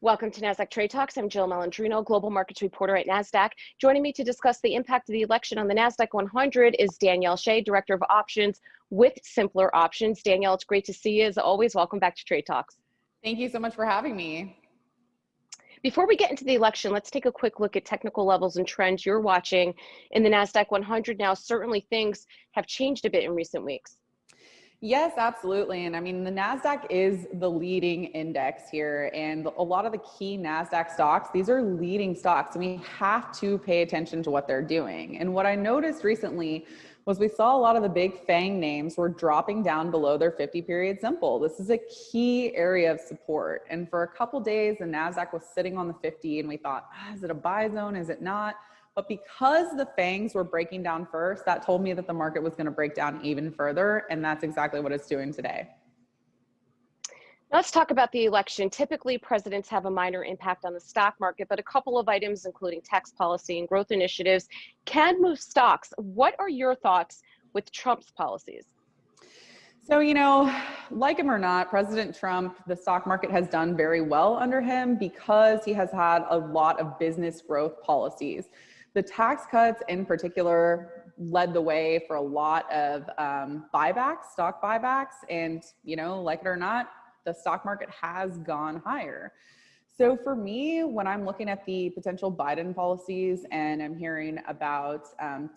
Welcome to Nasdaq Trade Talks. I'm Jill Malandrino, Global Markets Reporter at Nasdaq. Joining me to discuss the impact of the election on the Nasdaq-100 is Danielle Shay, Director of Options with Simpler Options. Danielle, it's great to see you as always. Welcome back to Trade Talks. Thank you so much for having me. Before we get into the election, let's take a quick look at technical levels and trends you're watching in the Nasdaq-100 now. Certainly things have changed a bit in recent weeks. Yes, absolutely. And I mean, the NASDAQ is the leading index here, and a lot of the key NASDAQ stocks, these are leading stocks, and we have to pay attention to what they're doing. And what I noticed recently was we saw a lot of the big FANG names were dropping down below their 50-period simple. This is a key area of support. And for a couple days, the NASDAQ was sitting on the 50, and we thought, is it a buy zone? Is it not? But because the FANGs were breaking down first, that told me that the market was going to break down even further. And that's exactly what it's doing today. Let's talk about the election. Typically, presidents have a minor impact on the stock market, but a couple of items, including tax policy and growth initiatives, can move stocks. What are your thoughts with Trump's policies? So, like him or not, President Trump, the stock market has done very well under him because he has had a lot of business growth policies. The tax cuts in particular led the way for a lot of buybacks, stock buybacks. And, like it or not, the stock market has gone higher. So for me, when I'm looking at the potential Biden policies and I'm hearing about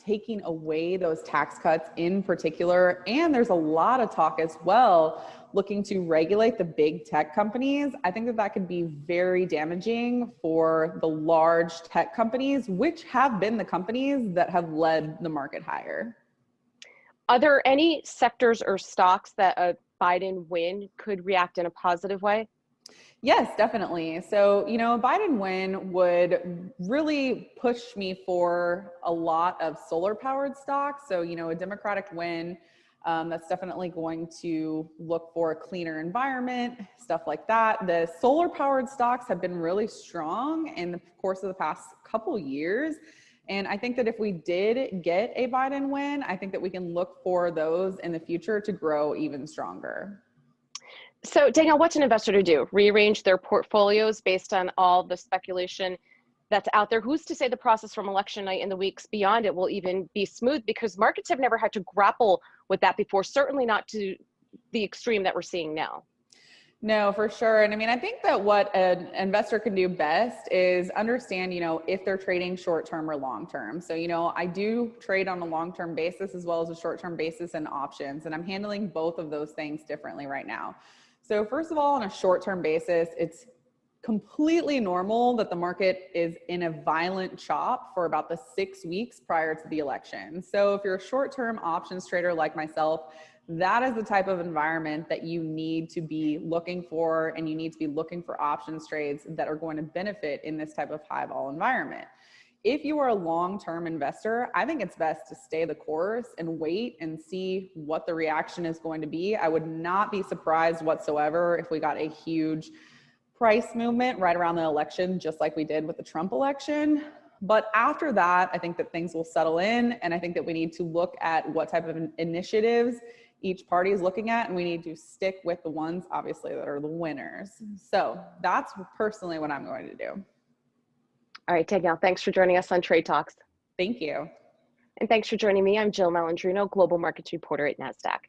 taking away those tax cuts in particular, and there's a lot of talk as well looking to regulate the big tech companies, I think that that could be very damaging for the large tech companies, which have been the companies that have led the market higher. Are there any sectors or stocks that a Biden win could react in a positive way? Yes, definitely. So, a Biden win would really push me for a lot of solar powered stocks. So, a Democratic win, that's definitely going to look for a cleaner environment, stuff like that. The solar powered stocks have been really strong in the course of the past couple years. And I think that if we did get a Biden win, I think that we can look for those in the future to grow even stronger. So Danielle, what's an investor to do? Rearrange their portfolios based on all the speculation that's out there? Who's to say the process from election night and the weeks beyond it will even be smooth? Because markets have never had to grapple with that before, certainly not to the extreme that we're seeing now. No, for sure. And I mean, I think that what an investor can do best is understand, if they're trading short-term or long-term. So, I do trade on a long-term basis as well as a short-term basis and options, and I'm handling both of those things differently right now. So first of all, on a short-term basis, it's completely normal that the market is in a violent chop for about the 6 weeks prior to the election. So if you're a short-term options trader like myself, that is the type of environment that you need to be looking for, and you need to be looking for options trades that are going to benefit in this type of high vol environment. If you are a long-term investor, I think it's best to stay the course and wait and see what the reaction is going to be. I would not be surprised whatsoever if we got a huge price movement right around the election, just like we did with the Trump election. But after that, I think that things will settle in, and I think that we need to look at what type of initiatives each party is looking at, and we need to stick with the ones, obviously, that are the winners. So that's personally what I'm going to do. All right, Danielle, thanks for joining us on Trade Talks. Thank you. And thanks for joining me. I'm Jill Malandrino, Global Markets Reporter at Nasdaq.